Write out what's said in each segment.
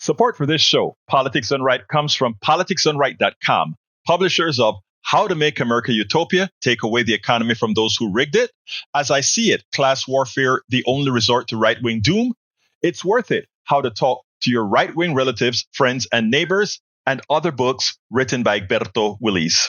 Support for this show, Politics Done Right, comes from politicsdoneright.com, publishers of How to Make America Utopia, Take Away the Economy from Those Who Rigged It, As I See It, Class Warfare, The Only Resort to Right-Wing Doom, It's Worth It, How to Talk to Your Right-Wing Relatives, Friends, and Neighbors, and other books written by Egberto, Willies.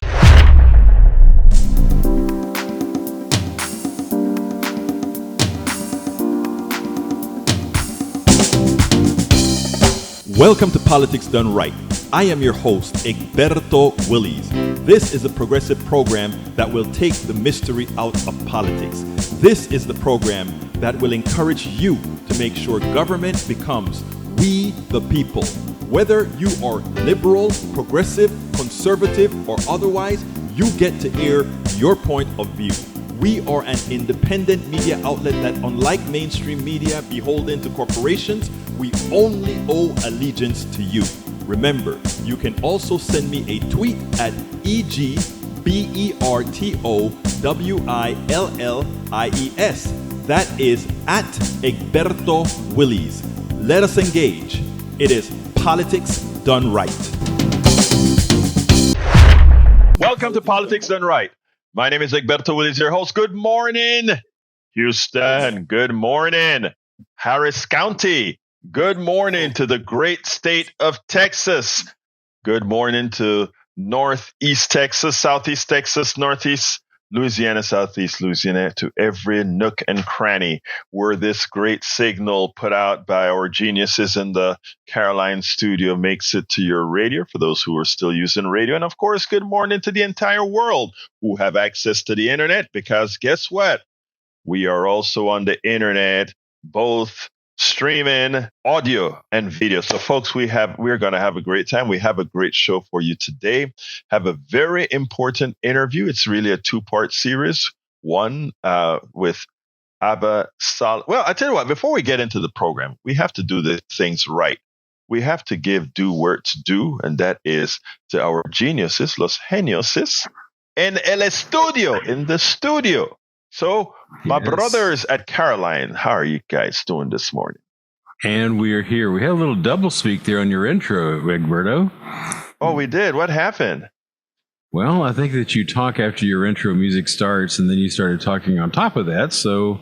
Welcome to Politics Done Right. I am your host, Egberto Willies. This is a progressive program that will take the mystery out of politics. This is the program that will encourage you to make sure government becomes we the people. Whether you are liberal, progressive, conservative, or otherwise, you get to air your point of view. We are an independent media outlet that, unlike mainstream media beholden to corporations, we only owe allegiance to you. Remember, you can also send me a tweet at EGBERTOWILLIES. That is at Egberto Willies. Let us engage. It is Politics Done Right. Welcome to Politics Done Right. My name is Egberto Willies, your host. Good morning, Houston. Good morning, Harris County. Good morning to the great state of Texas. Good morning to Northeast Texas, Southeast Texas, Northeast Louisiana, Southeast Louisiana, to every nook and cranny where this great signal put out by our geniuses in the Caroline studio makes it to your radio, for those who are still using radio. And of course, good morning to the entire world who have access to the internet, because guess what? We are also on the internet, both streaming audio and video. So folks, we're going to have a great time. We have a great show for you today. Have a very important interview. It's really a two-part series. One with Abba A. Well, I tell you what, before we get into the program, we have to do the things right. We have to give due where it's due, and that is to our geniuses, los geniuses, in the studio. So, my brothers at Caroline, how are you guys doing this morning? And we are here. We had a little double speak there on your intro, Egberto. Oh, we did? What happened? Well, I think that you talk after your intro music starts, and then you started talking on top of that, so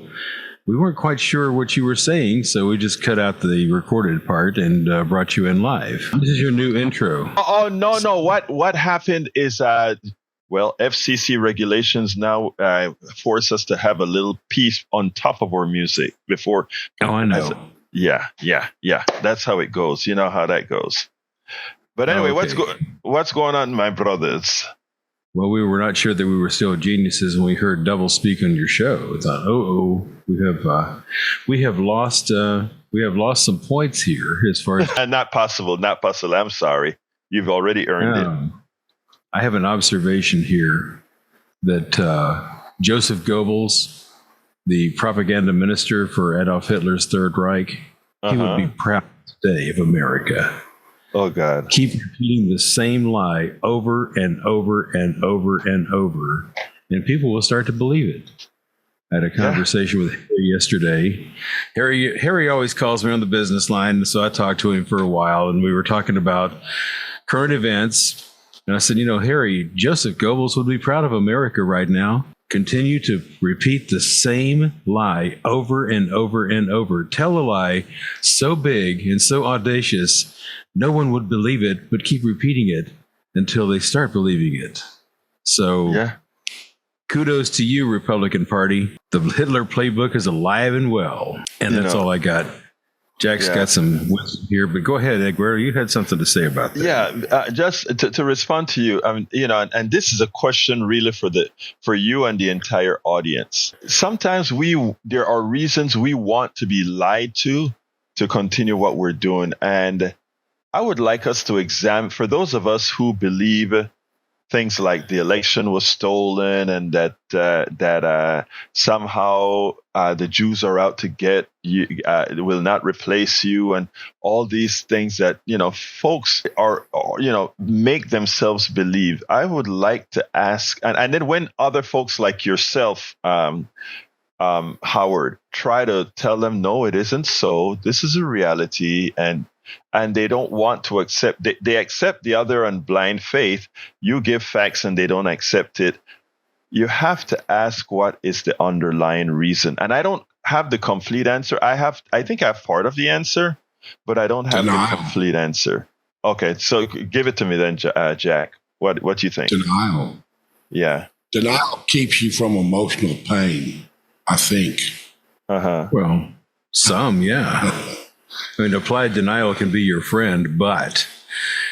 we weren't quite sure what you were saying, so we just cut out the recorded part and brought you in live. This is your new intro. Oh, no. What happened is... Well, FCC regulations now force us to have a little piece on top of our music before. Oh, I know. Yeah. That's how it goes. You know how that goes. But anyway, okay. What's going on, my brothers? Well, we were not sure that we were still geniuses when we heard double speak on your show. We thought, we have lost some points here as far as not possible. I'm sorry. You've already earned it. I have an observation here that Joseph Goebbels, the propaganda minister for Adolf Hitler's Third Reich, he would be proud today of America. Oh, God. Keep repeating the same lie over and over and over and over, and people will start to believe it. I had a conversation with Harry yesterday. Harry always calls me on the business line, so I talked to him for a while, and we were talking about current events. And I said, Harry, Joseph Goebbels would be proud of America right now. Continue to repeat the same lie over and over and over. Tell a lie so big and so audacious, no one would believe it, but keep repeating it until they start believing it. So kudos to you, Republican Party. The Hitler playbook is alive and well. And that's all I got. Jack's got some wisdom here, but go ahead, Egberto. You had something to say about that. Yeah, just to respond to you, and this is a question really for you and the entire audience. Sometimes there are reasons we want to be lied to continue what we're doing, and I would like us to examine, for those of us who believe things like the election was stolen and that somehow the Jews are out to get you, will not replace you, and all these things that folks are make themselves believe. I would like to ask, and then when other folks like yourself, Howard, try to tell them, no, it isn't so. This is a reality, and and they don't want to accept. They accept the other on blind faith. You give facts and they don't accept it. You have to ask what is the underlying reason. And I don't have the complete answer. I think I have part of the answer, but I don't have the complete answer. Okay, so give it to me then, Jack. What do you think? Denial. Yeah. Denial keeps you from emotional pain, I think. Well, some, yeah. I mean, applied denial can be your friend, but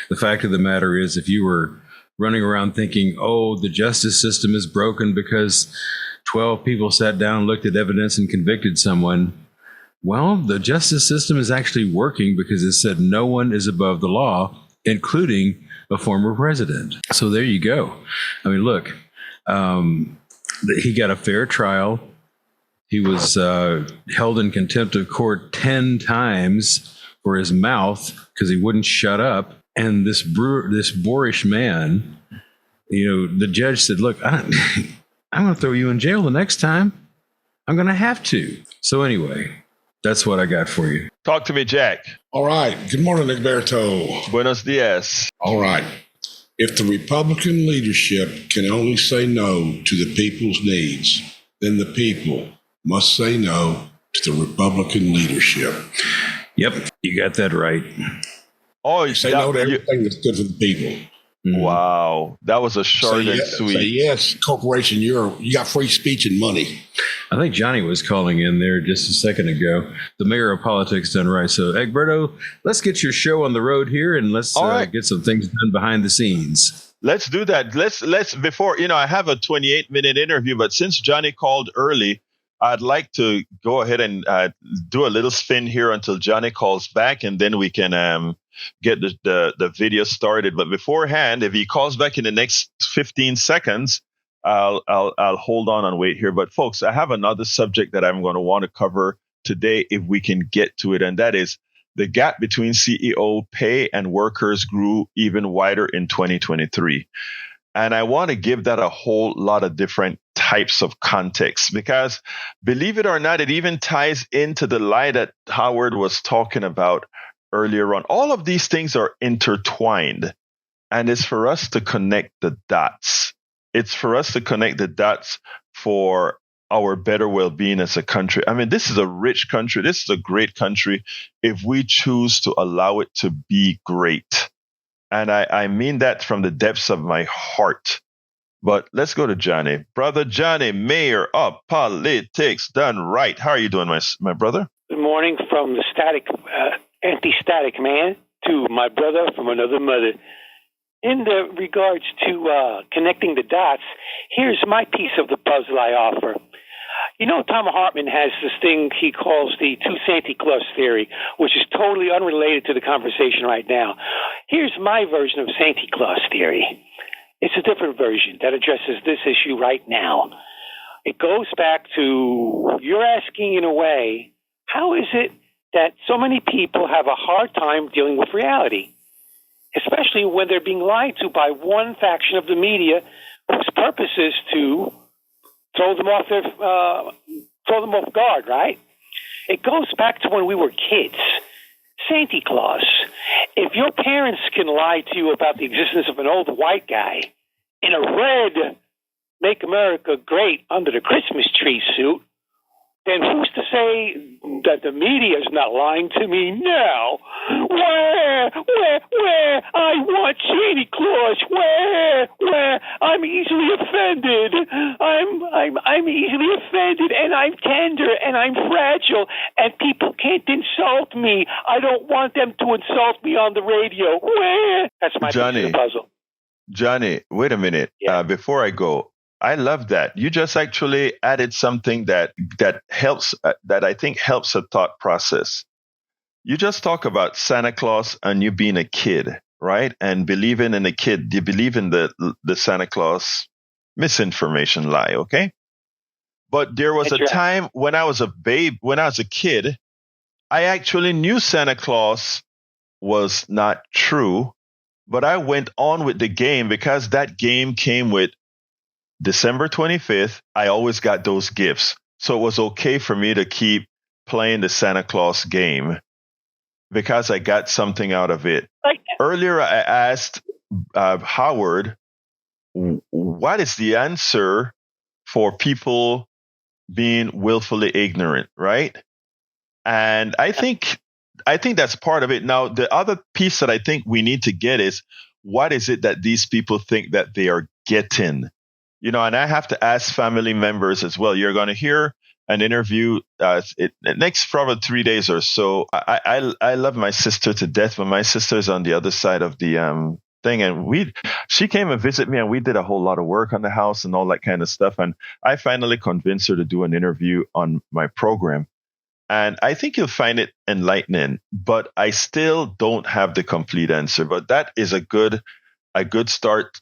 the fact of the matter is, if you were running around thinking, oh, the justice system is broken because 12 people sat down, looked at evidence, and convicted someone, well, the justice system is actually working because it said no one is above the law, including a former president. So there you go. I mean, look, he got a fair trial. He was held in contempt of court 10 times for his mouth because he wouldn't shut up. And this boorish man, the judge said, look, I'm going to throw you in jail the next time. I'm going to have to. So anyway, that's what I got for you. Talk to me, Jack. All right. Good morning, Egberto. Buenos dias. All right. If the Republican leadership can only say no to the people's needs, then the people must say no to the Republican leadership. Yep, you got that right. Oh, say no to everything that's good for the people. Wow, that was a short and sweet. Say yes, corporation, you got free speech and money. I think Johnny was calling in there just a second ago. The mayor of politics done right. So, Egberto, let's get your show on the road here and let's get some things done behind the scenes. Let's do that. Let's before I have a 28-minute interview, but since Johnny called early, I'd like to go ahead and do a little spin here until Johnny calls back, and then we can get the video started. But beforehand, if he calls back in the next 15 seconds, I'll hold on and wait here. But folks, I have another subject that I'm going to want to cover today if we can get to it, and that is the gap between CEO pay and workers grew even wider in 2023. And I want to give that a whole lot of different types of context because, believe it or not, it even ties into the lie that Howard was talking about earlier on. All of these things are intertwined, and it's for us to connect the dots. It's for us to connect the dots for our better well-being as a country. I mean, this is a rich country. This is a great country if we choose to allow it to be great. And I mean that from the depths of my heart. But let's go to Johnny. Brother Johnny, mayor of politics done right. How are you doing, my brother? Good morning from the anti-static man to my brother from another mother. In the regards to connecting the dots, here's my piece of the puzzle I offer. Tom Hartman has this thing he calls the two Santa Claus theory, which is totally unrelated to the conversation right now. Here's my version of Santa Claus theory. It's a different version that addresses this issue right now. It goes back to, you're asking in a way, how is it that so many people have a hard time dealing with reality, especially when they're being lied to by one faction of the media whose purpose is to throw them off guard, right? It goes back to when we were kids. Santa Claus. If your parents can lie to you about the existence of an old white guy in a red Make America Great under the Christmas tree suit, then who's to say that the media is not lying to me now? Where? I want Santa Claus. Where? I'm easily offended. I'm easily offended, and I'm tender, and I'm fragile, and people can't insult me. I don't want them to insult me on the radio. Where? That's my piece of the puzzle. Johnny, wait a minute. Yeah. Before I go, I love that. You just actually added something that helps, that I think helps a thought process. You just talk about Santa Claus and you being a kid, right? And believing in a kid. You believe in the Santa Claus misinformation lie, okay? But there was a time when I was a babe, when I was a kid, I actually knew Santa Claus was not true, but I went on with the game because that game came with December 25th, I always got those gifts. So it was okay for me to keep playing the Santa Claus game because I got something out of it. Like, Earlier, I asked Howard, what is the answer for people being willfully ignorant, right? And I think that's part of it. Now, the other piece that I think we need to get is, what is it that these people think that they are getting? And I have to ask family members as well. You're going to hear an interview next probably 3 days or so. I love my sister to death, but my sister's on the other side of the thing, and she came and visit me, and we did a whole lot of work on the house and all that kind of stuff. And I finally convinced her to do an interview on my program. And I think you'll find it enlightening, but I still don't have the complete answer. But that is a good start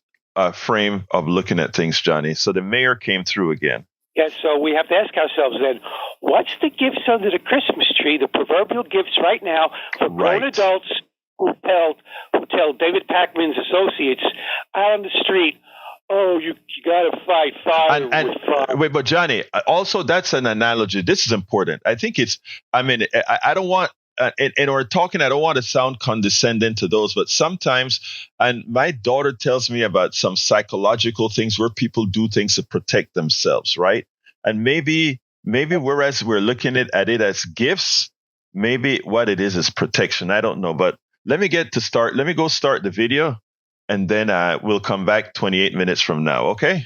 frame of looking at things, Johnny. So the mayor came through again. Yeah, so we have to ask ourselves then, what's the gifts under the Christmas tree, the proverbial gifts right now for grown adults who tell David Packman's associates out on the street, oh, you got to fight fire with fire. Wait, but Johnny, also that's an analogy. This is important. I think I don't want, and we're talking, I don't want to sound condescending to those, but sometimes, and my daughter tells me about some psychological things where people do things to protect themselves, right? And maybe whereas we're looking at it as gifts, maybe what it is protection. I don't know, but let me go start the video, and then we'll come back 28 minutes from now, okay?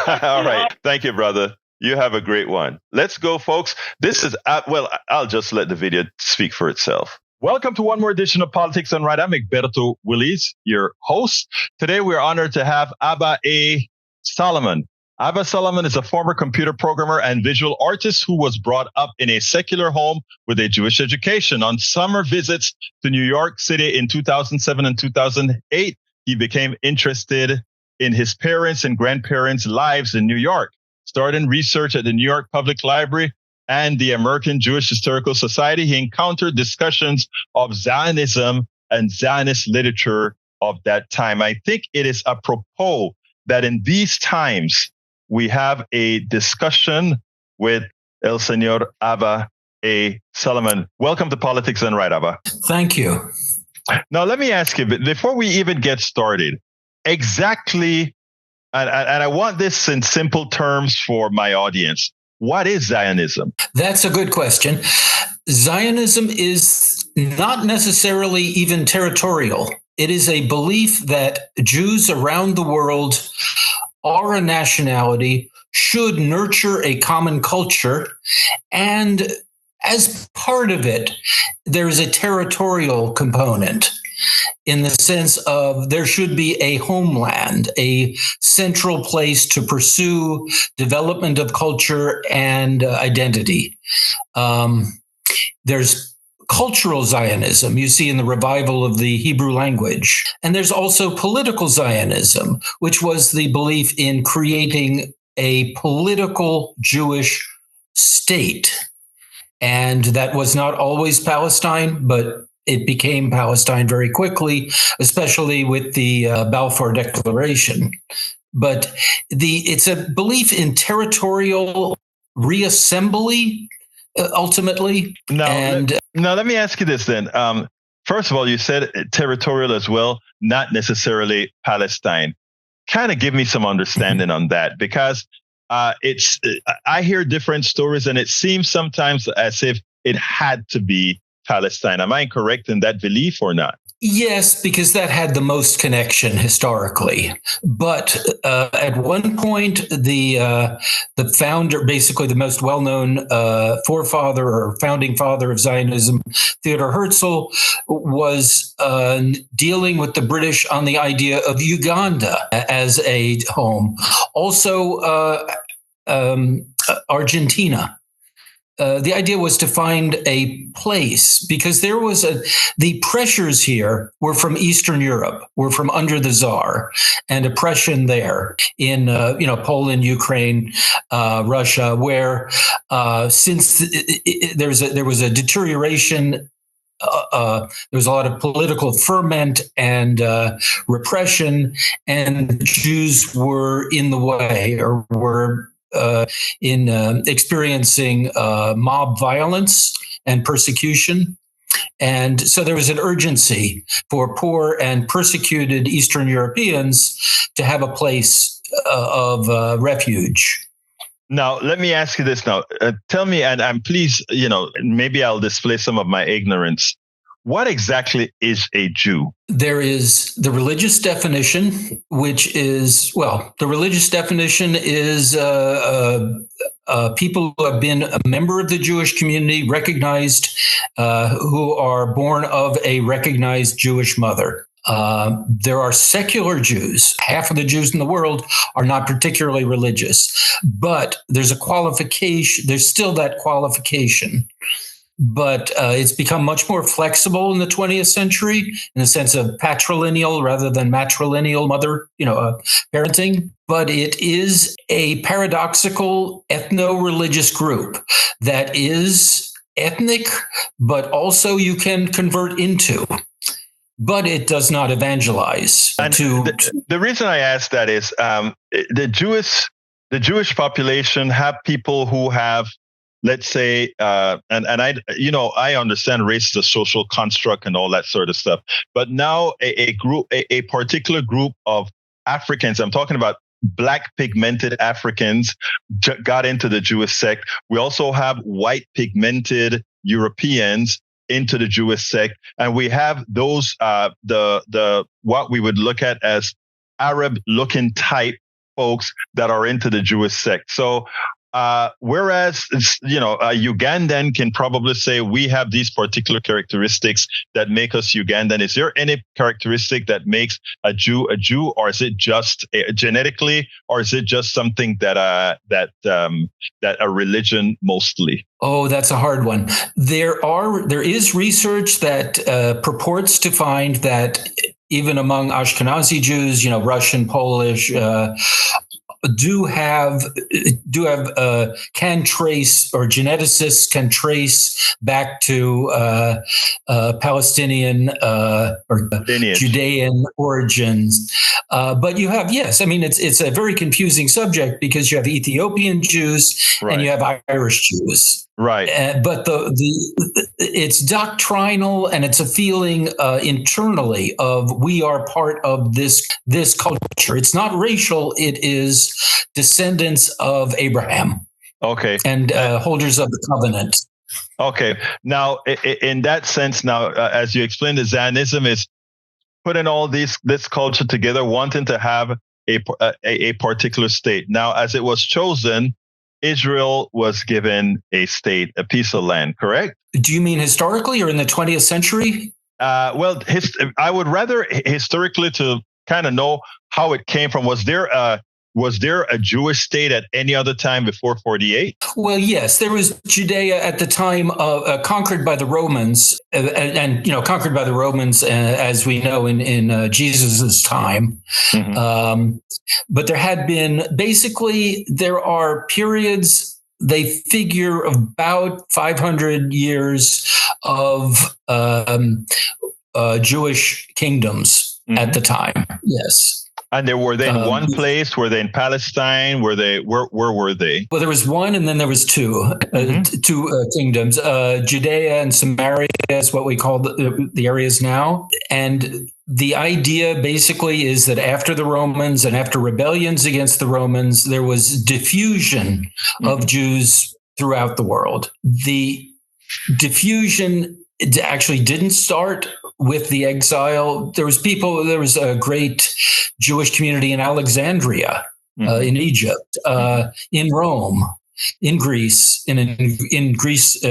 All right. Thank you, brother. You have a great one. Let's go, folks. This is, I'll just let the video speak for itself. Welcome to one more edition of Politics Done Right. I'm Egberto Willies, your host. Today, we're honored to have Abba A. Solomon. Abba Solomon is a former computer programmer and visual artist who was brought up in a secular home with a Jewish education. On summer visits to New York City in 2007 and 2008, he became interested in his parents' and grandparents' lives in New York. Starting research at the New York Public Library and the American Jewish Historical Society, he encountered discussions of Zionism and Zionist literature of that time. I think it is apropos that in these times, we have a discussion with El Señor Abba A. Solomon. Welcome to Politics Done Right, Abba. Thank you. Now, let me ask you, before we even get started, exactly, and I want this in simple terms for my audience, what is Zionism? That's a good question. Zionism is not necessarily even territorial. It is a belief that Jews around the world are a nationality, should nurture a common culture, and as part of it, there's a territorial component in the sense of there should be a homeland, a central place to pursue development of culture and identity. There's cultural Zionism you see in the revival of the Hebrew language. And there's also political Zionism, which was the belief in creating a political Jewish state. And that was not always Palestine, but it became Palestine very quickly, especially with the Balfour Declaration. But it's a belief in territorial reassembly, ultimately. Now, let me ask you this then. First of all, you said territorial as well, not necessarily Palestine. Kind of give me some understanding on that, because I hear different stories, and it seems sometimes as if it had to be Palestine. Am I incorrect in that belief or not? Yes, because that had the most connection historically. But at one point, the founder, basically the most well-known forefather or founding father of Zionism, Theodor Herzl, was dealing with the British on the idea of Uganda as a home. Also, Argentina. The idea was to find a place, because there was the pressures here were from Eastern Europe, were from under the Tsar, and oppression there in Poland, Ukraine, Russia, where since there was a deterioration. There was a lot of political ferment and repression, and Jews were in the way, or were in experiencing mob violence and persecution. And so there was an urgency for poor and persecuted Eastern Europeans to have a place of refuge. Now, let me ask you this now. Tell me, and please, maybe I'll display some of my ignorance. What exactly is a Jew? There is the religious definition, which is, the religious definition is people who have been a member of the Jewish community, recognized, who are born of a recognized Jewish mother. There are secular Jews. Half of the Jews in the world are not particularly religious, but there's a qualification. There's still that qualification. But it's become much more flexible in the 20th century in the sense of patrilineal rather than matrilineal parenting. But it is a paradoxical ethno-religious group that is ethnic, but also you can convert into. But it does not evangelize. And the reason I ask that is the Jewish population have people who have, let's say, I understand race is a social construct and all that sort of stuff. But now a particular group of Africans, I'm talking about Black pigmented Africans, got into the Jewish sect. We also have white pigmented Europeans into the Jewish sect, and we have those the what we would look at as Arab looking type folks that are into the Jewish sect. So whereas, a Ugandan can probably say we have these particular characteristics that make us Ugandan. Is there any characteristic that makes a Jew, or is it just genetically, or is it just something that a religion mostly? Oh, that's a hard one. There is research that purports to find that even among Ashkenazi Jews, Russian, Polish, can trace, or geneticists can trace back to Palestinian or lineage. Judean origins. But you have, it's a very confusing subject because you have Ethiopian Jews and you have Irish Jews. Right. But it's doctrinal, and it's a feeling internally of we are part of this culture. It's not racial. It is descendants of Abraham. Okay. And holders of the covenant. Okay. Now, in that sense, as you explained, the Zionism is putting all this culture together, wanting to have a particular state. Now, as it was chosen, Israel was given a state, a piece of land, correct? Do you mean historically or in the 20th century? I would rather historically to kind of know how it came from. Was there a Jewish state at any other time before 48? Well, yes, there was Judea at the time conquered by the Romans, and conquered by the Romans, as we know in Jesus's time. Mm-hmm. But there had been there are periods. They figure about 500 years of Jewish kingdoms at the time. Yes. And were they in one place? Were they in Palestine? Where were they? Well, there was one, and then there was two kingdoms. Judea and Samaria is what we call the areas now. And the idea basically is that after the Romans and after rebellions against the Romans, there was diffusion of Jews throughout the world. The diffusion actually didn't start with the exile. There was a great Jewish community in Alexandria, in Egypt, in Rome, in Greece, in Greece,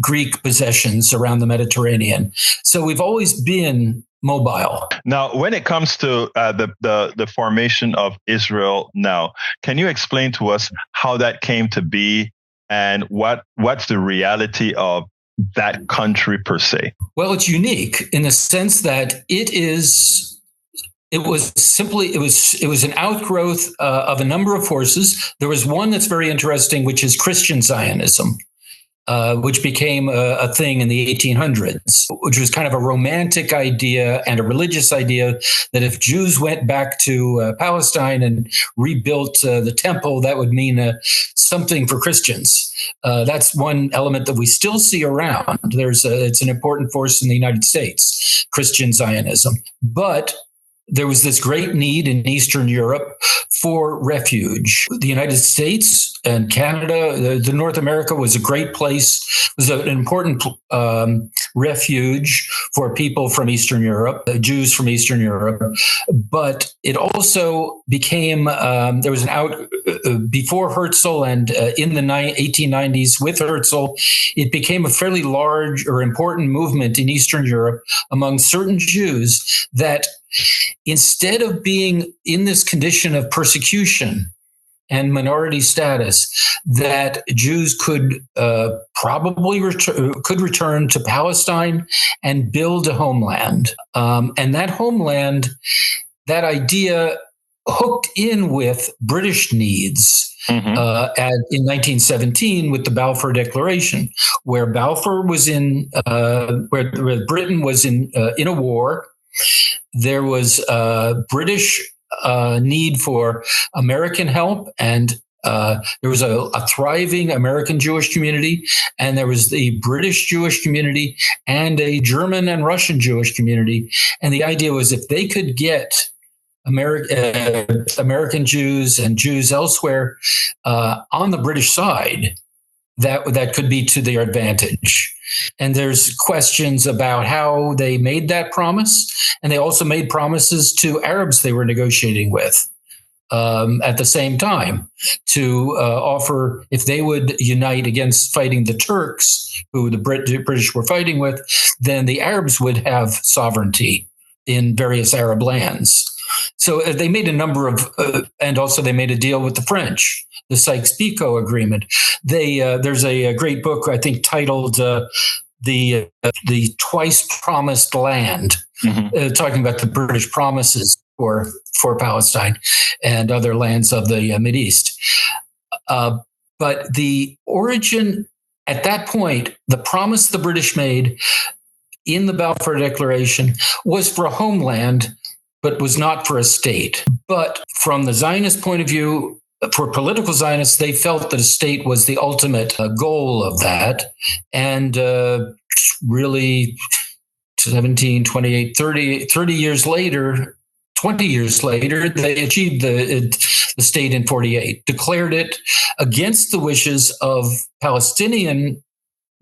Greek possessions around the Mediterranean. So we've always been mobile. Now, when it comes to the formation of Israel now, can you explain to us how that came to be and what's the reality of that country per se? Well, it's unique in the sense that it was an outgrowth of a number of forces. There was one that's very interesting, which is Christian Zionism. which became a thing in the 1800s, which was kind of a romantic idea and a religious idea that if Jews went back to Palestine and rebuilt the temple, that would mean something for Christians. That's one element that we still see around. It's an important force in the United States, Christian Zionism. But there was this great need in Eastern Europe for refuge. The United States and Canada, the North America was a great place, was an important refuge for people from Eastern Europe, Jews from Eastern Europe. But it also became, there was before Herzl and in the 1890s with Herzl, it became a fairly large or important movement in Eastern Europe among certain Jews that instead of being in this condition of persecution and minority status, that Jews could probably return to Palestine and build a homeland. And that homeland, that idea hooked in with British needs. In 1917 with the Balfour Declaration, where Balfour was where Britain was in a war. There was a British need for American help, and there was a thriving American Jewish community, and there was the British Jewish community and a German and Russian Jewish community. And the idea was if they could get American Jews and Jews elsewhere on the British side, that could be to their advantage. And there's questions about how they made that promise. And they also made promises to Arabs they were negotiating with at the same time to offer, if they would unite against fighting the Turks, who the British were fighting with, then the Arabs would have sovereignty in various Arab lands. So they made a number of, and also they made a deal with the French, the Sykes-Picot Agreement. There's a great book, I think, titled "The Twice Promised Land," talking about the British promises for Palestine and other lands of the Mideast. But the origin at that point, the promise the British made in the Balfour Declaration was for a homeland, but was not for a state. But from the Zionist point of view, for political Zionists, they felt that a state was the ultimate goal of that. And really 17, 28, 30 years later, 20 years later, they achieved the state in 48, declared it against the wishes of Palestinian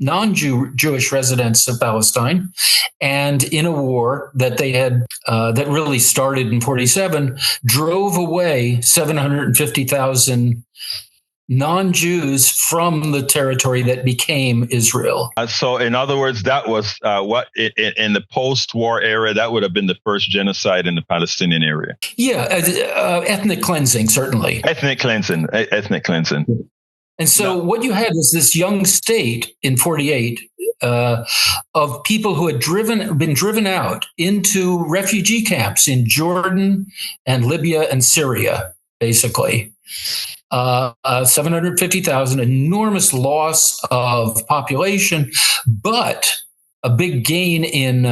non-Jewish residents of Palestine, and in a war that they had that really started in 47, drove away 750,000 non-Jews from the territory that became Israel. So, in other words, that was what in the post-war era, that would have been the first genocide in the Palestinian area. Yeah, ethnic cleansing, certainly. Ethnic cleansing. And so what you had was this young state in 48 of people who had been driven out into refugee camps in Jordan and Libya and Syria, basically. 750,000, enormous loss of population, but a big gain in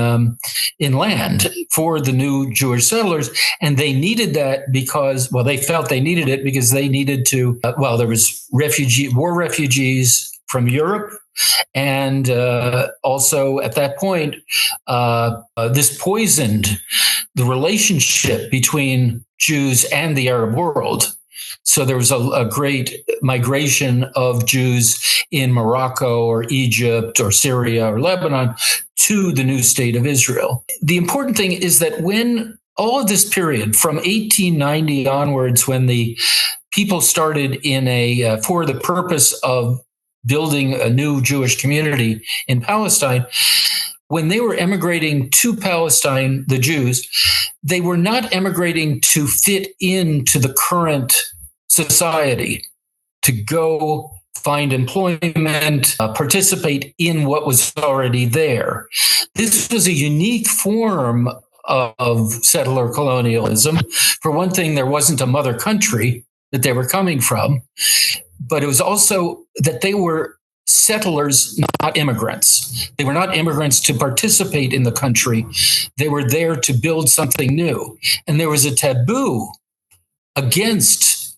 land for the new Jewish settlers. And they needed that because, they felt they needed it because they needed to, there was war refugees from Europe. And also at that point, this poisoned the relationship between Jews and the Arab world. So there was a great migration of Jews in Morocco or Egypt or Syria or Lebanon to the new state of Israel. The important thing is that when all of this period from 1890 onwards, when the people started for the purpose of building a new Jewish community in Palestine, when they were emigrating to Palestine, the Jews, they were not emigrating to fit into the current society, to go find employment, participate in what was already there. This was a unique form of settler colonialism. For one thing, there wasn't a mother country that they were coming from, but it was also that they were settlers, not immigrants. They were not immigrants to participate in the country. They were there to build something new. And there was a taboo against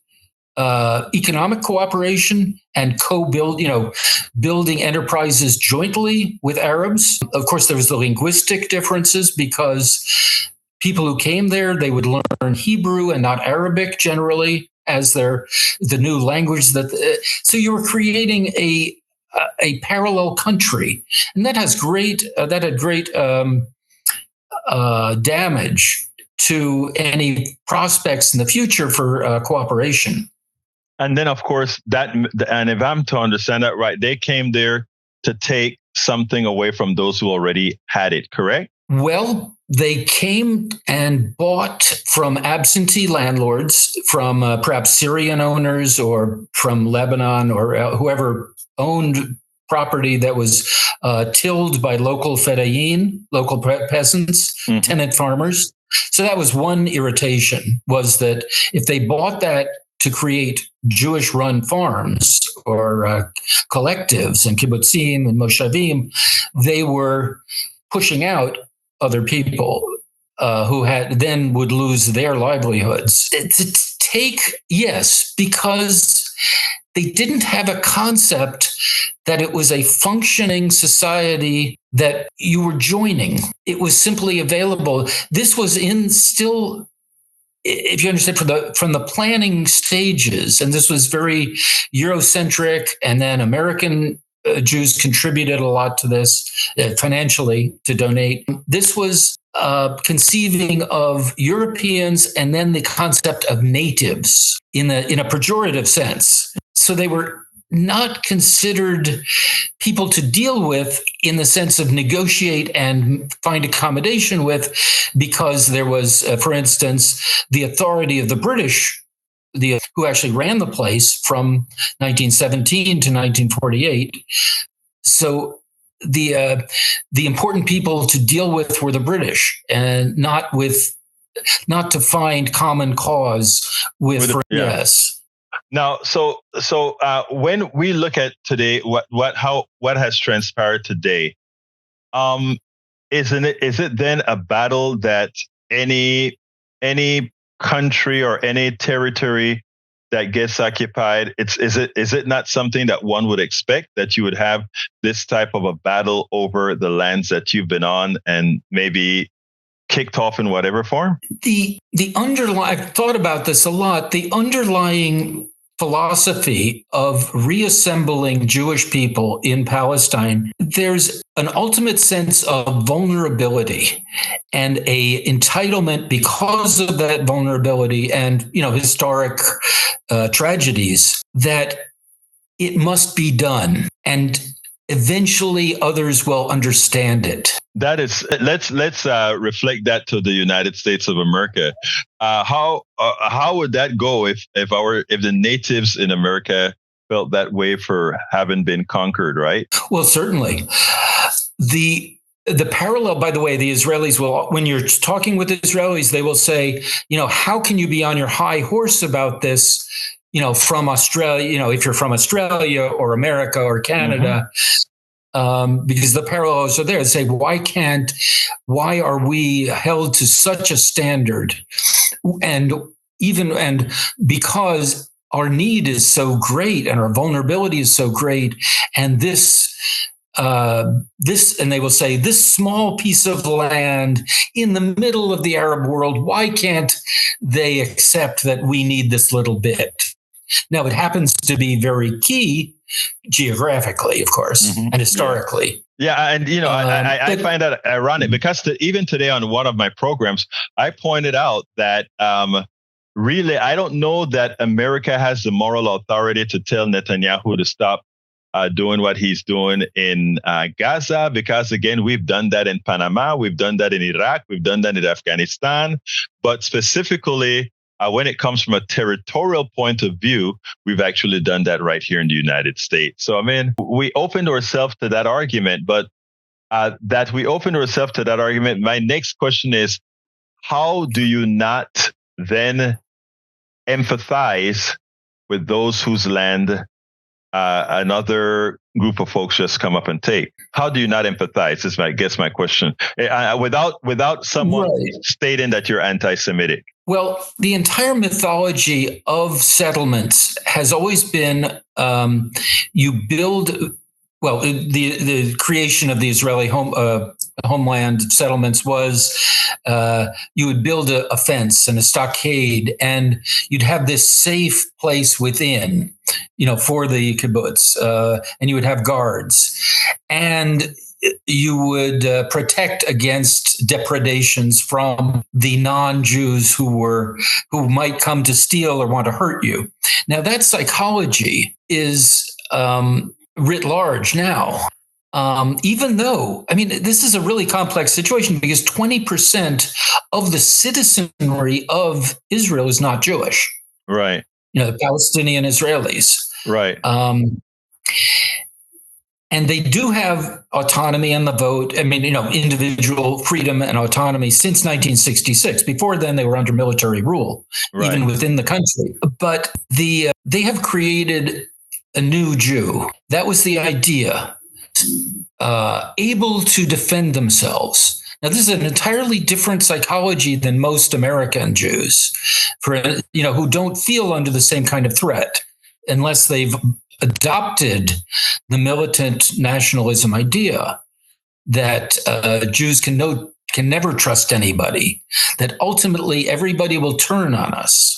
economic cooperation and building enterprises jointly with Arabs. Of course, there was the linguistic differences because people who came there, they would learn Hebrew and not Arabic generally as the new language. So you were creating a parallel country, and that had great damage to any prospects in the future for cooperation. And then, of course, and if I'm to understand that right, they came there to take something away from those who already had it, correct? Well, they came and bought from absentee landlords, from perhaps Syrian owners or from Lebanon or whoever owned property that was tilled by local fedayeen, local peasants, tenant farmers. So that was one irritation, was that if they bought that to create Jewish-run farms or collectives and kibbutzim and moshavim, they were pushing out other people who then would lose their livelihoods. Yes, because they didn't have a concept that it was a functioning society that you were joining. It was simply available. This was still, if you understand, from the planning stages, and this was very Eurocentric, and then American Jews contributed a lot to this financially to donate. This was conceiving of Europeans and then the concept of natives in a pejorative sense. So they were not considered people to deal with in the sense of negotiate and find accommodation with, because there was, for instance, the authority of the British, who actually ran the place from 1917 to 1948. So the important people to deal with were the British, and not to find common cause with yes. Now, so when we look at today, what has transpired today, is it then a battle that any country or any territory that gets occupied, is it not something that one would expect, that you would have this type of a battle over the lands that you've been on and maybe kicked off in whatever form? I've thought about this a lot. The underlying philosophy of reassembling Jewish people in Palestine, there's an ultimate sense of vulnerability and a entitlement because of that vulnerability and, historic tragedies, that it must be done. And eventually others will understand it. That is, let's reflect that to the United States of America. How would that go if the natives in America felt that way for having been conquered, right? Well, certainly. The parallel, by the way, the Israelis will, when you're talking with Israelis, they will say, how can you be on your high horse about this, from Australia, if you're from Australia or America or Canada, because the parallels are there. They say, why are we held to such a standard? And because our need is so great and our vulnerability is so great, and and they will say, this small piece of land in the middle of the Arab world, why can't they accept that we need this little bit? Now, it happens to be very key geographically, of course, and historically. Yeah, and I find that ironic because even today on one of my programs, I pointed out that really, I don't know that America has the moral authority to tell Netanyahu to stop doing what he's doing in Gaza, because again, we've done that in Panama, we've done that in Iraq, we've done that in Afghanistan, but specifically when it comes from a territorial point of view, we've actually done that right here in the United States. So, I mean, we opened ourselves to that argument, but my next question is, how do you not then empathize with those whose land another group of folks just come up and take? How do you not empathize? Is my question. Without someone stating that you're anti-Semitic. Well, the entire mythology of settlements has always been you build. Well, the creation of the Israeli homeland settlements was you would build a fence and a stockade, and you'd have this safe place within, for the kibbutz, and you would have guards, and you would protect against depredations from the non-Jews who might come to steal or want to hurt you. Now, that psychology is writ large now. Even though, this is a really complex situation because 20% of the citizenry of Israel is not Jewish. Right. The Palestinian Israelis. Right. And they do have autonomy and the vote. Individual freedom and autonomy since 1966. Before then, they were under military rule, even within the country. But they have created a new Jew. That was the idea. Able to defend themselves. Now, this is an entirely different psychology than most American Jews, who don't feel under the same kind of threat unless they've adopted the militant nationalism idea that Jews can never trust anybody, that ultimately everybody will turn on us.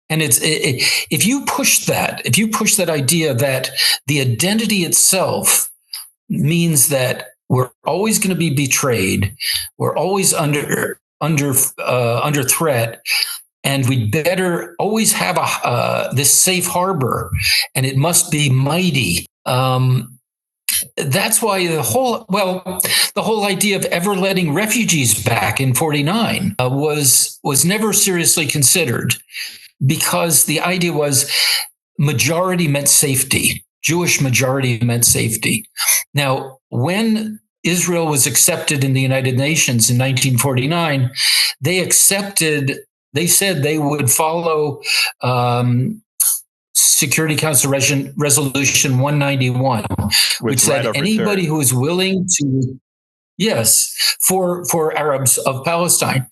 And if you push that idea that the identity itself means that we're always going to be betrayed, we're always under threat, and we'd better always have this safe harbor, and it must be mighty. That's why the whole idea of ever letting refugees back in 1949 was never seriously considered, because the idea was majority meant safety. Jewish majority meant safety. Now, when Israel was accepted in the United Nations in 1949, they said they would follow Security Council Resolution 191, which said anybody who is willing to, for Arabs of Palestine.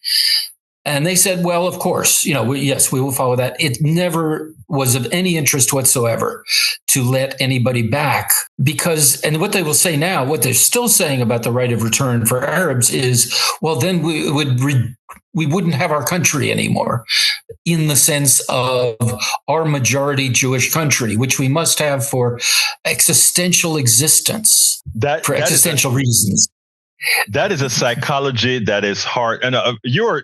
And they said, well, of course, we will follow that. It never was of any interest whatsoever to let anybody back and what they will say now, what they're still saying about the right of return for Arabs is, well, then we wouldn't have our country anymore, in the sense of our majority Jewish country, which we must have for existential existence, for existential reasons. That is a psychology that is hard. And you're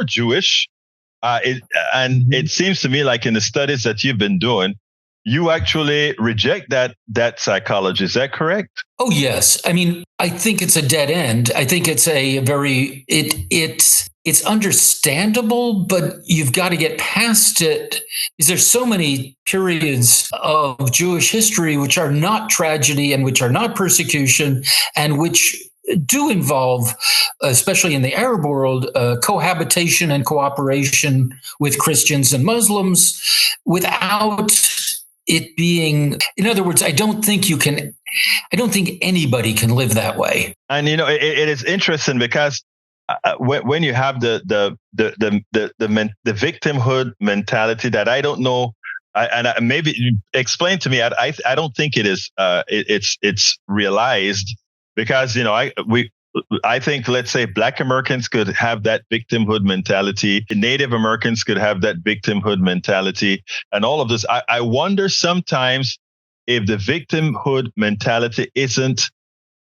Jewish, and it seems to me like in the studies that you've been doing, you actually reject that psychology. Is that correct? Oh, yes. I think it's a dead end. I think it's it's understandable, but you've got to get past it. Because there's so many periods of Jewish history which are not tragedy and which are not persecution, and which do involve, especially in the Arab world, cohabitation and cooperation with Christians and Muslims without it being, in other words, I don't think anybody can live that way. And, it is interesting because when you have the victimhood mentality that I don't know, maybe explain to me, I don't think it is, it's realized. Because, I think, let's say, Black Americans could have that victimhood mentality. Native Americans could have that victimhood mentality and all of this. I wonder sometimes if the victimhood mentality isn't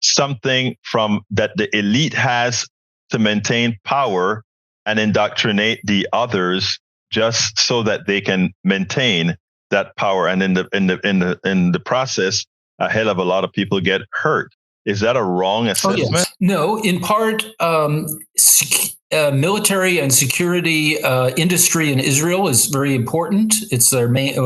something from that the elite has to maintain power and indoctrinate the others just so that they can maintain that power. And in the process, a hell of a lot of people get hurt. Is that a wrong assessment? Oh, yes. No, in part, military and security industry in Israel is very important. It's their main,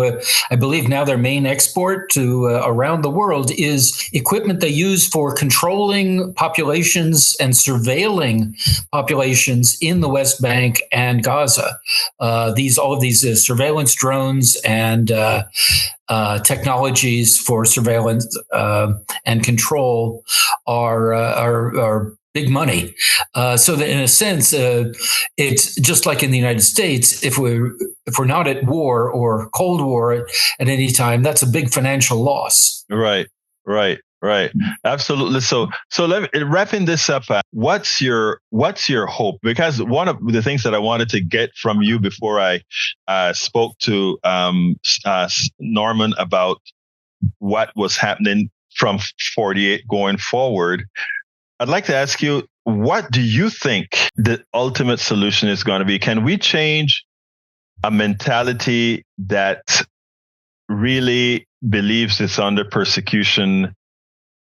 I believe now their main export to around the world is equipment they use for controlling populations and surveilling populations in the West Bank and Gaza. All of these surveillance drones and technologies for surveillance and control are big money. So that in a sense, it's just like in the United States. If we're not at war or Cold War at any time, that's a big financial loss. Right. Absolutely. So wrapping this up, what's your hope? Because one of the things that I wanted to get from you before I spoke to Norman about what was happening from 48 going forward, I'd like to ask you, what do you think the ultimate solution is going to be? Can we change a mentality that really believes it's under persecution,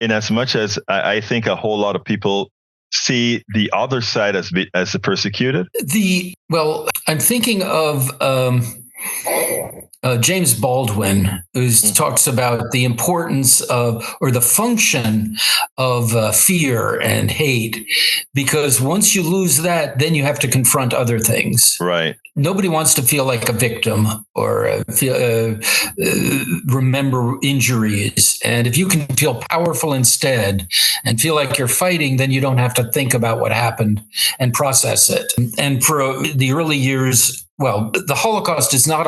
in as much as I think a whole lot of people see the other side as the persecuted? I'm thinking of James Baldwin, who talks about the importance of, or the function of fear and hate, because once you lose that, then you have to confront other things. Right. Nobody wants to feel like a victim or remember injuries. And if you can feel powerful instead and feel like you're fighting, then you don't have to think about what happened and process it. And for the early years, the Holocaust is not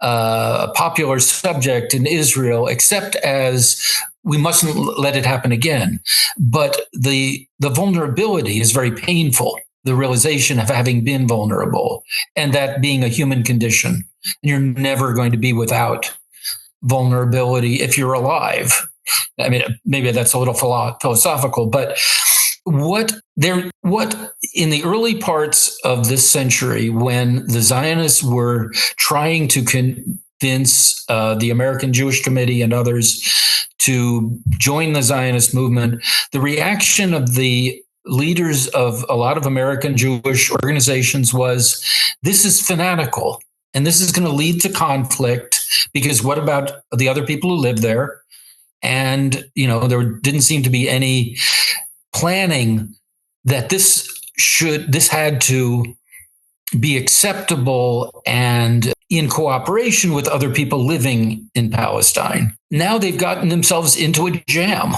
a popular subject in Israel, except as we mustn't let it happen again. But the vulnerability is very painful, the realization of having been vulnerable and that being a human condition. And you're never going to be without vulnerability if you're alive. I mean, maybe that's a little philosophical, but what in the early parts of this century, when the Zionists were trying to convince the American Jewish Committee and others to join the Zionist movement, the reaction of the leaders of a lot of American Jewish organizations was, this is fanatical and this is going to lead to conflict, because what about the other people who live there? And, there didn't seem to be any planning that this had to be acceptable and in cooperation with other people living in Palestine. Now they've gotten themselves into a jam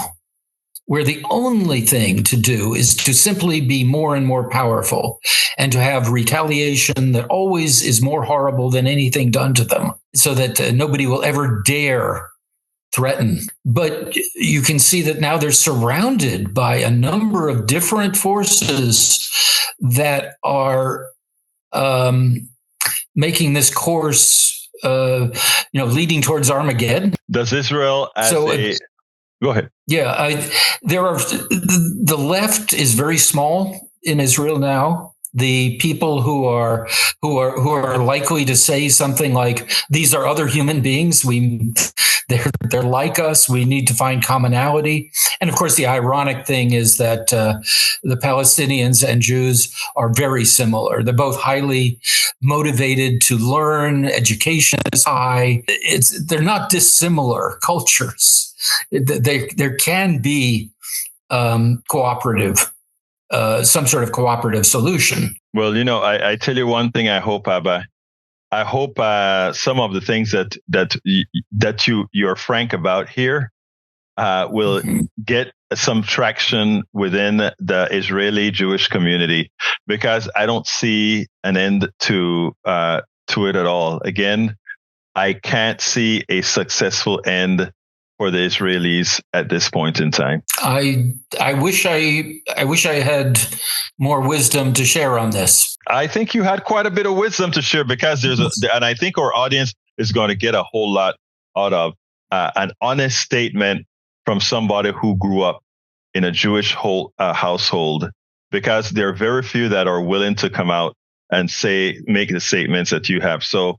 where the only thing to do is to simply be more and more powerful and to have retaliation that always is more horrible than anything done to them, so that nobody will ever dare threaten. But you can see that now they're surrounded by a number of different forces that are making this course, leading towards Armageddon. Does Israel go ahead. Yeah, the left is very small in Israel now. The people who are likely to say something like, "These are other human beings. They're like us. We need to find commonality." And of course, the ironic thing is that the Palestinians and Jews are very similar. They're both highly motivated to learn. Education is high. They're not dissimilar cultures. There can be cooperative. Some sort of cooperative solution. Well, I tell you one thing. I hope, Abba. I hope some of the things that you're frank about here will get some traction within the Israeli Jewish community, because I don't see an end to it at all. Again, I can't see a successful end for the Israelis at this point in time. I wish I had more wisdom to share on this. I think you had quite a bit of wisdom to share, because and I think our audience is going to get a whole lot out of an honest statement from somebody who grew up in a Jewish household, because there are very few that are willing to come out and make the statements that you have. So,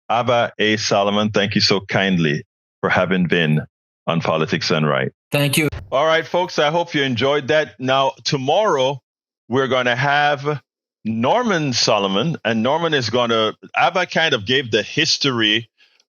Abba A. Solomon, thank you so kindly for having been on Politics Done Right. Thank you. All right, folks, I hope you enjoyed that. Now, tomorrow, we're going to have Norman Solomon, and Norman is going to, Abba kind of gave the history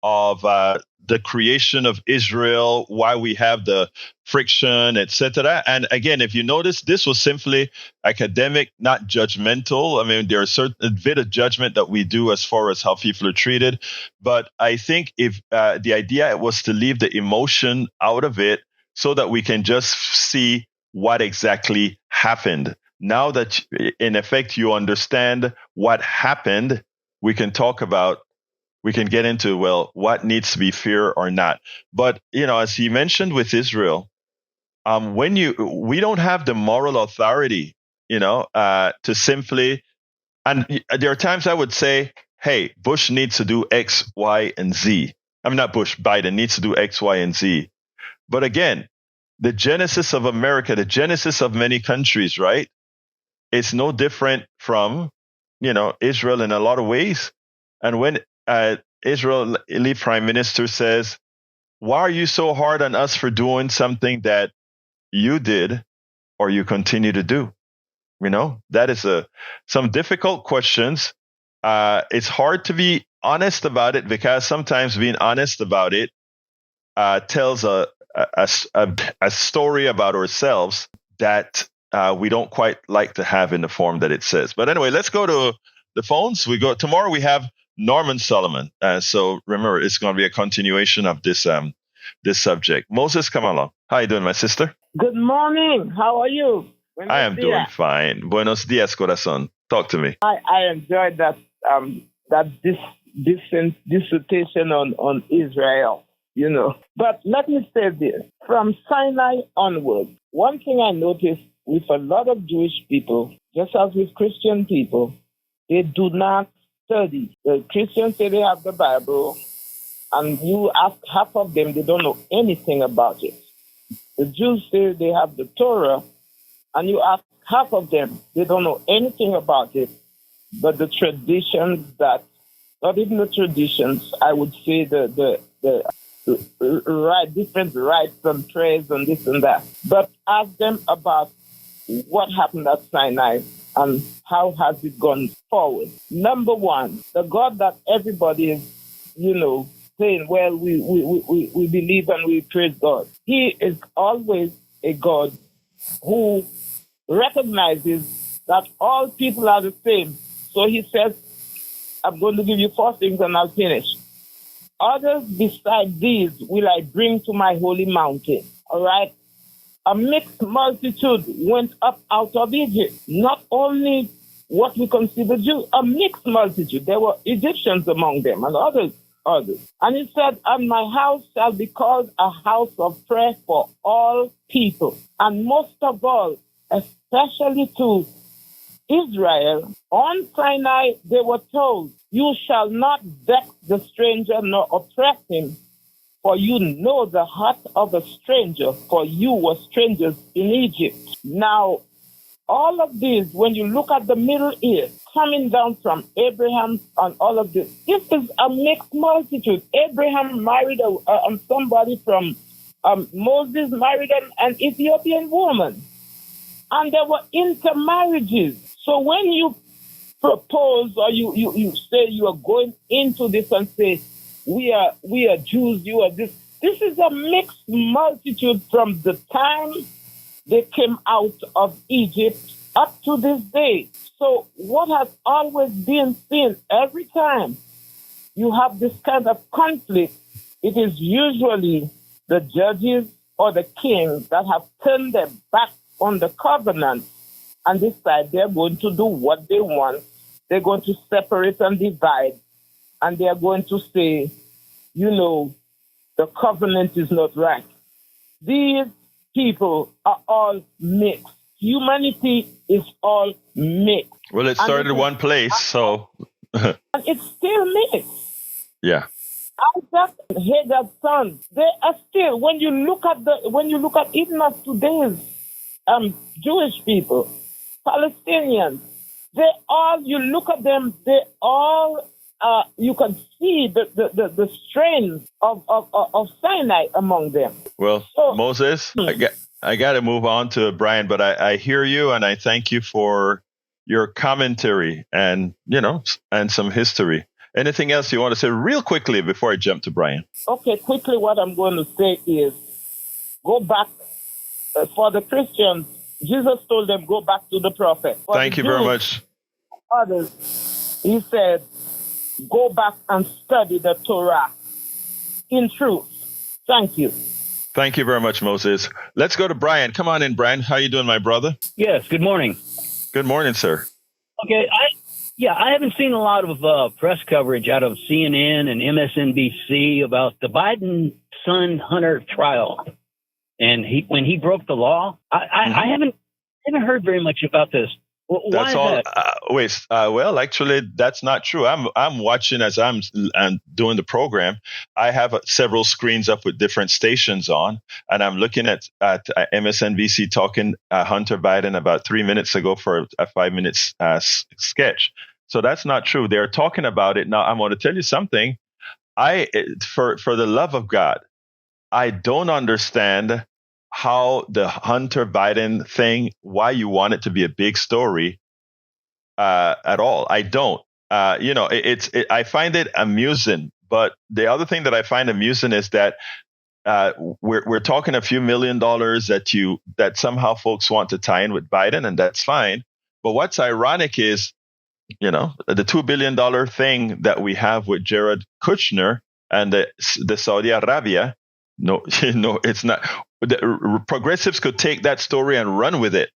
of the creation of Israel, why we have the friction, etc. And again, if you notice, this was simply academic, not judgmental. I mean, there are certain bit of judgment that we do as far as how people are treated. But I think if the idea was to leave the emotion out of it so that we can just see what exactly happened. Now that, in effect, you understand what happened, we can talk about, we can get into, well, what needs to be feared or not. But, as he mentioned with Israel, we don't have the moral authority, to simply, and there are times I would say, hey, Bush needs to do X, Y, and Z. I'm not Bush, Biden needs to do X, Y, and Z. But again, the genesis of America, the genesis of many countries, right? It's no different from, Israel in a lot of ways. And when Israeli prime minister says, why are you so hard on us for doing something that you did or you continue to do? That is some difficult questions. It's hard to be honest about it because sometimes being honest about it tells a story about ourselves that we don't quite like to have in the form that it says. But anyway, let's go to the phones. Tomorrow we have Norman Solomon. So remember, it's going to be a continuation of this subject. Moses, come along. How you doing, my sister? Good morning. How are you? I am doing fine. Buenos dias, corazón. Talk to me. I enjoyed that dissertation on Israel. But let me say this. From Sinai onward, one thing I noticed with a lot of Jewish people, just as with Christian people, they do not study. The Christians say they have the Bible, and you ask half of them, they don't know anything about it. The Jews say they have the Torah, and you ask half of them, they don't know anything about it. But the traditions not even the traditions, I would say the different rites and prayers and this and that. But ask them about what happened at Sinai and how has it gone forward. Number one, the God that everybody is, saying, well, we believe and we praise God. He is always a God who recognizes that all people are the same. So he says, I'm going to give you 4 things and I'll finish. Others beside these will I bring to my holy mountain. All right? A mixed multitude went up out of Egypt. Not only what we consider Jews, a mixed multitude. There were Egyptians among them and others. And he said, and my house shall be called a house of prayer for all people. And most of all, especially to Israel, on Sinai, they were told, you shall not vex the stranger nor oppress him, for you know the heart of a stranger, for you were strangers in Egypt. Now, all of these, when you look at the Middle East, coming down from Abraham and all of this is a mixed multitude. Abraham married somebody from Moses married an Ethiopian woman. And there were intermarriages. So when you propose or you say you are going into this and say, we are Jews, you are this. This is a mixed multitude from the time they came out of Egypt up to this day. So what has always been seen every time you have this kind of conflict, it is usually the judges or the kings that have turned their back on the covenant and decide they're going to do what they want. They're going to separate and divide, and they're going to say, the covenant is not right. These people are all mixed. Humanity is all mixed. Well, it started in one place, so. And it's still mixed. Yeah. Isaac and Hagar's son, they are still, when you look at even at today's Jewish people, Palestinians, you look at them, they all, you can see the strains of Sinai among them. Well, so, Moses, I got to move on to Brian, but I hear you, and I thank you for your commentary and and some history. Anything else you want to say real quickly before I jump to Brian? Okay, quickly, what I'm going to say is go back for the Christians. Jesus told them, go back to the prophet. For Thank you very much. Others, he said, go back and study the Torah in truth. Thank you. Thank you very much, Moses. Let's go to Brian. Come on in, Brian. How you doing, my brother? Yes, good morning. Good morning, sir. Okay, I haven't seen a lot of press coverage out of CNN and MSNBC about the Biden son Hunter trial, and when he broke the law. I haven't heard very much about this. Why That's is all. that? Well, actually, that's not true. I'm watching as I'm doing the program. I have several screens up with different stations on, and I'm looking at MSNBC talking Hunter Biden about 3 minutes ago for a 5 minutes sketch. So that's not true. They're talking about it now. I'm going to tell you something. For the love of God, I don't understand how the Hunter Biden thing, why you want it to be a big story at all. I don't. I find it amusing. But the other thing that I find amusing is that we're talking a few $1 million that somehow folks want to tie in with Biden, and that's fine. But what's ironic is, the $2 billion thing that we have with Jared Kushner and the Saudi Arabia. No, it's not. The progressives could take that story and run with it,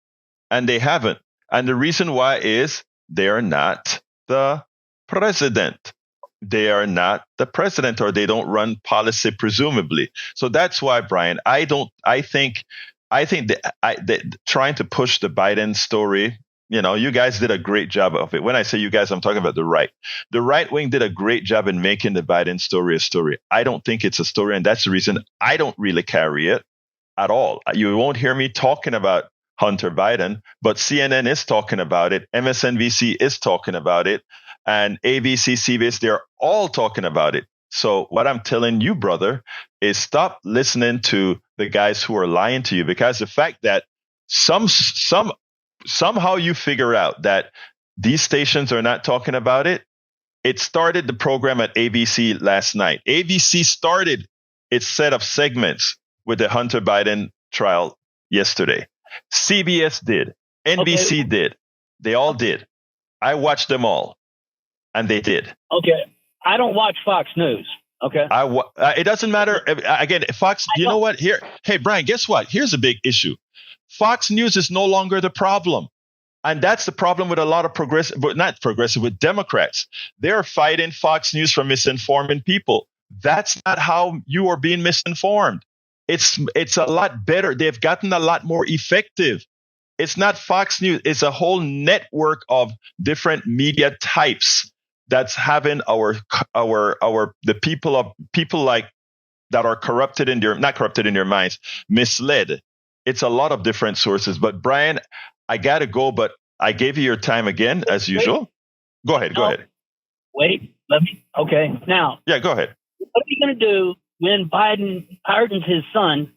and they haven't. And the reason why is they are not the president. They are not the president, or they don't run policy, presumably. So that's why, Brian, I think that trying to push the Biden story, you guys did a great job of it. When I say you guys, I'm talking about the right. The right wing did a great job in making the Biden story a story. I don't think it's a story, and that's the reason I don't really carry it at all. You won't hear me talking about Hunter Biden, but CNN is talking about it. MSNBC is talking about it. And ABC, CBS, they're all talking about it. So what I'm telling you, brother, is stop listening to the guys who are lying to you, because the fact that somehow you figure out that these stations are not talking about it. It started the program at ABC last night. ABC started its set of segments with the Hunter Biden trial yesterday. CBS did. NBC did. They all did. I watched them all, and they did. Okay. I don't watch Fox News. Okay. It doesn't matter. Again, Fox, you know what? Hey, Brian, guess what? Here's a big issue. Fox News is no longer the problem. And that's the problem with a lot of with Democrats. They're fighting Fox News for misinforming people. That's not how you are being misinformed. It's a lot better. They've gotten a lot more effective. It's not Fox News. It's a whole network of different media types that's having the people like that are corrupted not corrupted in their minds, misled. It's a lot of different sources. But Brian, I got to go, but I gave you your time again, as usual. Go ahead. Wait, okay. Now. Yeah, go ahead. What are you going to do when Biden pardons his son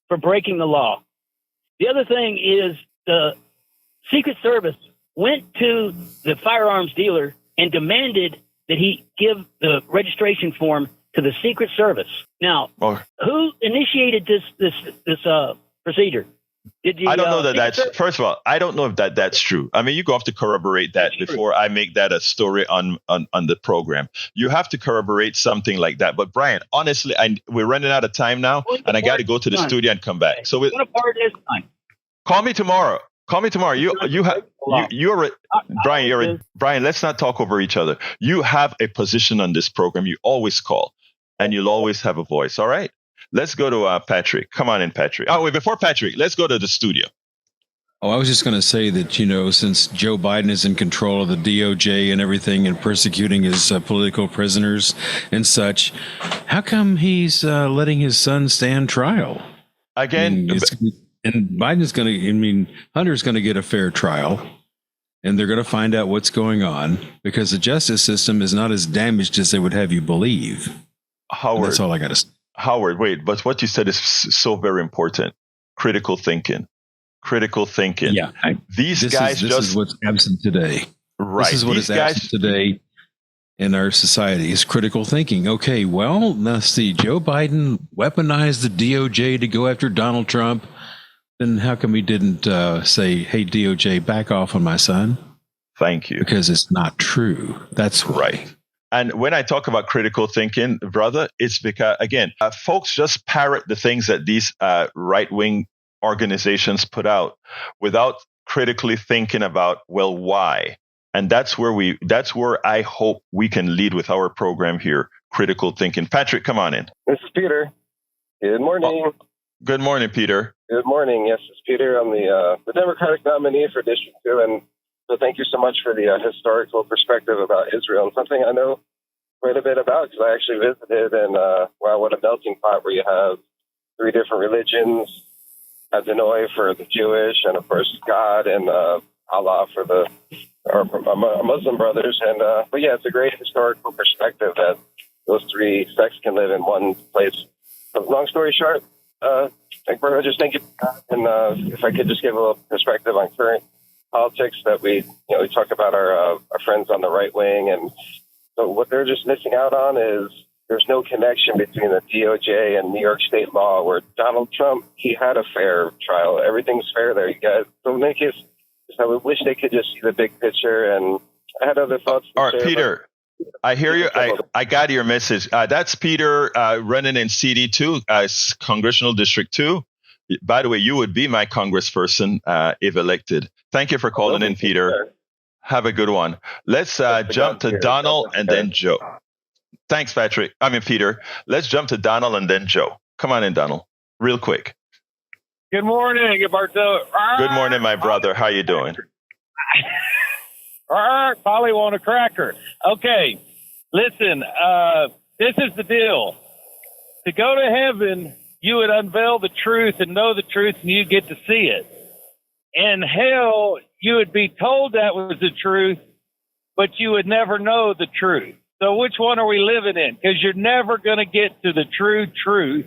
for breaking the law? The other thing is the Secret Service went to the firearms dealer and demanded that he give the registration form to the Secret Service. Now, who initiated this procedure? I don't know that first of all, I don't know if that's true. I mean, you have to corroborate that before I make that a story on the program. You have to corroborate something like that. But Brian, honestly, we're running out of time now, and I got to go to the studio and come back. So call me tomorrow. Brian, let's not talk over each other. You have a position on this program. You always call, and you'll always have a voice. All right. Let's go to Patrick. Come on in, Patrick. Oh, wait, before Patrick, let's go to the studio. Oh, I was just going to say that, since Joe Biden is in control of the DOJ and everything and persecuting his political prisoners and such, how come he's letting his son stand trial? Again, and Biden's going to, Hunter's going to get a fair trial, and they're going to find out what's going on, because the justice system is not as damaged as they would have you believe. Howard, that's all I got to say. Howard, wait, but what you said is so very important. critical thinking. Critical thinking. Yeah. These guys this is what's absent today. right. This is what These is absent today in our society is critical thinking. Okay, well, let's see. Joe Biden weaponized the DOJ to go after Donald Trump. Then how come he didn't say, hey, DOJ, back off on my son? Thank you. Because it's not true. That's why. Right. And when I talk about critical thinking, brother, it's because, again, folks just parrot the things that these right-wing organizations put out without critically thinking about, well, why? And that's where I hope we can lead with our program here, critical thinking. Patrick, come on in. This is Peter. Good morning. Oh, good morning, Peter. Good morning. Yes, it's Peter. I'm the Democratic nominee for District 2. And so thank you so much for the historical perspective about Israel. And something I know quite a bit about because I actually visited in, what a melting pot where you have 3 different religions, Adonai for the Jewish, and of course God, and Allah for our Muslim brothers. And but yeah, it's a great historical perspective that those 3 sects can live in one place. So long story short, Egberto, just thank you. And if I could just give a little perspective on current politics, that we talk about our friends on the right wing, and so what they're just missing out on is there's no connection between the DOJ and New York State law, where Donald Trump, he had a fair trial. Everything's fair there, you guys. So in that case, I would wish they could just see the big picture. And I had other thoughts. All right, Peter, I hear you. I got your message. That's Peter running in CD2, Congressional District 2. By the way, you would be my congressperson if elected. Thank you for calling in, Peter. Sure. Have a good one. Let's jump to Donald and then Joe. Thanks, Peter. Let's jump to Donald and then Joe. Come on in, Donald, real quick. Good morning, Egberto. Good morning, my brother. How you doing? Polly want a cracker. Okay, listen, this is the deal. To go to heaven, you would unveil the truth and know the truth, and you get to see it. In hell, you would be told that was the truth, but you would never know the truth. So which one are we living in? Because you're never going to get to the true truth,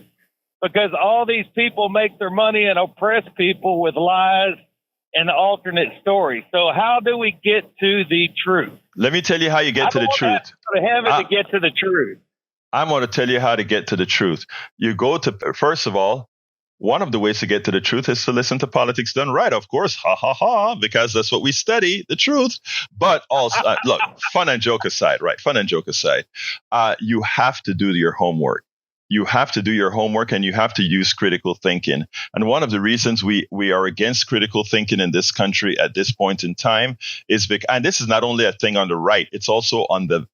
because all these people make their money and oppress people with lies and alternate stories. So how do we get to the truth? Let me tell you how you get to the truth. To heaven to get to the truth. I'm going to tell you how to get to the truth. You go to, first of all, one of the ways to get to the truth is to listen to Politics Done Right, of course, because that's what we study, the truth. But also, look, fun and joke aside, you have to do your homework. You have to do your homework, and you have to use critical thinking. And one of the reasons we are against critical thinking in this country at this point in time is because, and this is not only a thing on the right, it's also on the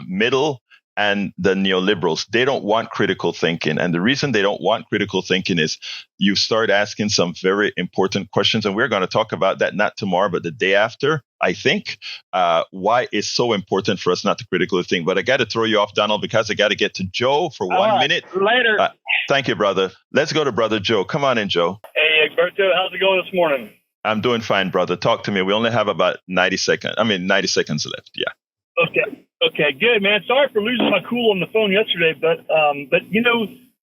middle and the neoliberals. They don't want critical thinking. And the reason they don't want critical thinking is you start asking some very important questions. And we're going to talk about that not tomorrow, but the day after, I think, why it's so important for us not to critically think. But I got to throw you off, Donald, because I got to get to Joe for 1 minute. Later. Thank you, brother. Let's go to brother Joe. Come on in, Joe. Hey, Egberto, how's it going this morning? I'm doing fine, brother. Talk to me. We only have about 90 seconds left. Yeah. Okay, good, man. Sorry for losing my cool on the phone yesterday, but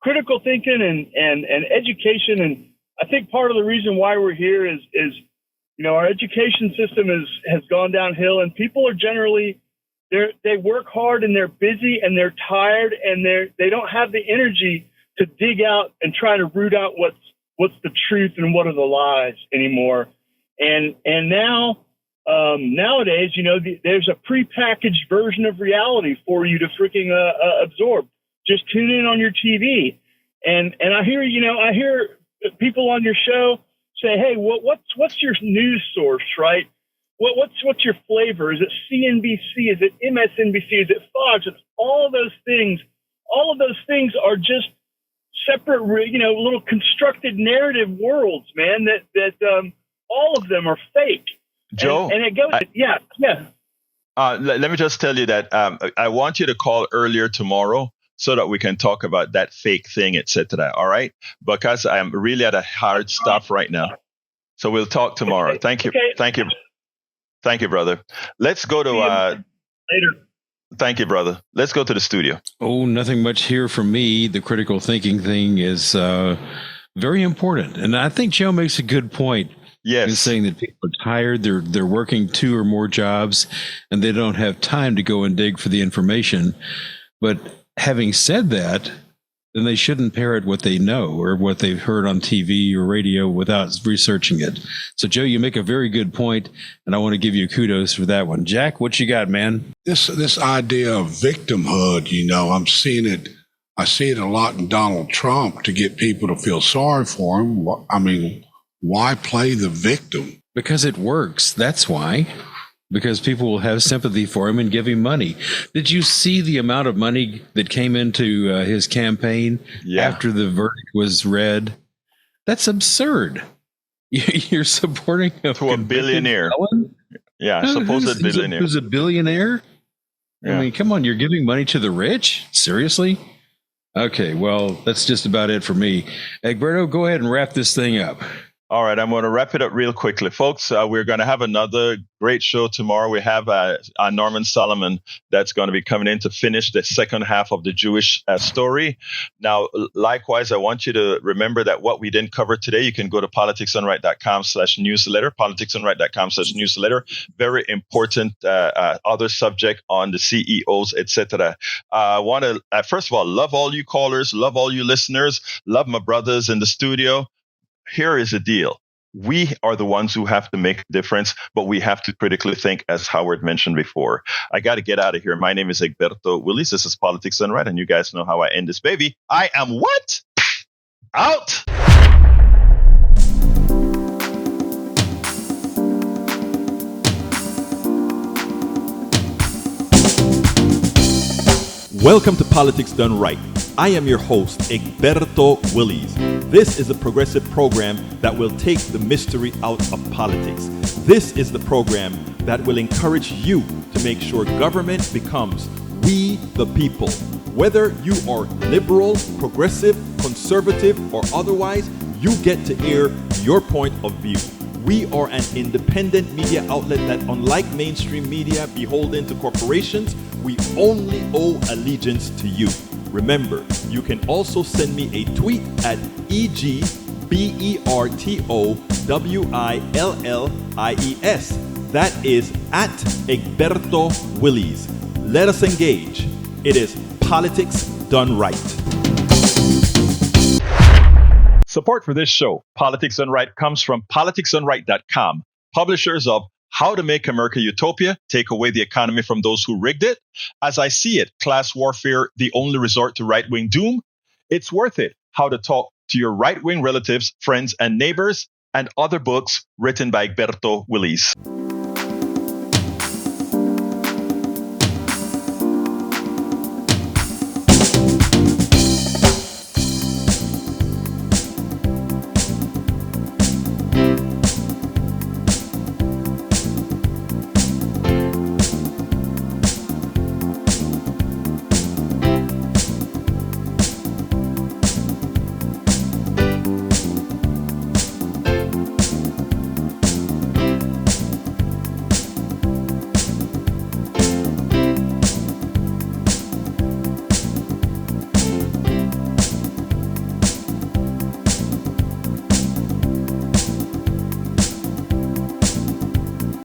critical thinking and education, and I think part of the reason why we're here is our education system has gone downhill, and people are generally they work hard and they're busy and they're tired and they don't have the energy to dig out and try to root out what's the truth and what are the lies anymore, and now. Nowadays, there's a prepackaged version of reality for you to freaking absorb. Just tune in on your TV, and I hear people on your show say, "Hey, what's your news source, right? What's your flavor? Is it CNBC? Is it MSNBC? Is it Fox? It's all of those things. All of those things are just separate, little constructed narrative worlds, man. That all of them are fake." Joe, and it goes, yeah. Let me just tell you that I want you to call earlier tomorrow so that we can talk about that fake thing, etc. All right? Because I'm really at a hard stop right now. So we'll talk tomorrow. Okay. Thank you. Okay. Thank you, brother. Let's go to later. Thank you, brother. Let's go to the studio. Oh, nothing much here from me. The critical thinking thing is Very important. And I think Joe makes a good point in saying that people are tired, they're working 2 or more jobs, and they don't have time to go and dig for the information. But having said that, then they shouldn't parrot what they know or what they've heard on TV or radio without researching it. So, Joe, you make a very good point, and I want to give you kudos for that one. Jack, what you got, man? This idea of victimhood, I see it a lot in Donald Trump to get people to feel sorry for him. I mean, why play the victim? Because it works. That's why. Because people will have sympathy for him and give him money. Did you see the amount of money that came into his campaign after the verdict was read? That's absurd. You're supporting a billionaire. Felon? Yeah, supposed billionaire. Who's a billionaire? Yeah. I mean, come on, you're giving money to the rich? Seriously? Okay, well, that's just about it for me. Egberto, go ahead and wrap this thing up. All right, I'm going to wrap it up real quickly, folks. We're going to have another great show tomorrow. We have Norman Solomon that's going to be coming in to finish the second half of the Jewish story. Now, likewise, I want you to remember that what we didn't cover today, you can go to politicsdoneright.com/newsletter, politicsdoneright.com/newsletter. Very important other subject on the CEOs, etc. I want to, first of all, love all you callers, love all you listeners, love my brothers in the studio. Here is the deal. We are the ones who have to make a difference, but we have to critically think, as Howard mentioned before. I got to get out of here. My name is Egberto Willies. This is Politics Done Right, and you guys know how I end this baby. I am what? Out! Welcome to Politics Done Right. I am your host, Egberto Willies. This is a progressive program that will take the mystery out of politics. This is the program that will encourage you to make sure government becomes we the people. Whether you are liberal, progressive, conservative, or otherwise, you get to air your point of view. We are an independent media outlet that, unlike mainstream media beholden to corporations, we only owe allegiance to you. Remember, you can also send me a tweet at EGBERTOWILLIES. That is at Egberto Willies. Let us engage. It is Politics Done Right. Support for this show, Politics Done Right, comes from politicsdoneright.com, publishers of How to Make America Utopia, Take Away the Economy from Those Who Rigged It, As I See It, Class Warfare, The Only Resort to Right-Wing Doom, It's Worth It, How to Talk to Your Right-Wing Relatives, Friends, and Neighbors, and other books written by Egberto Willies.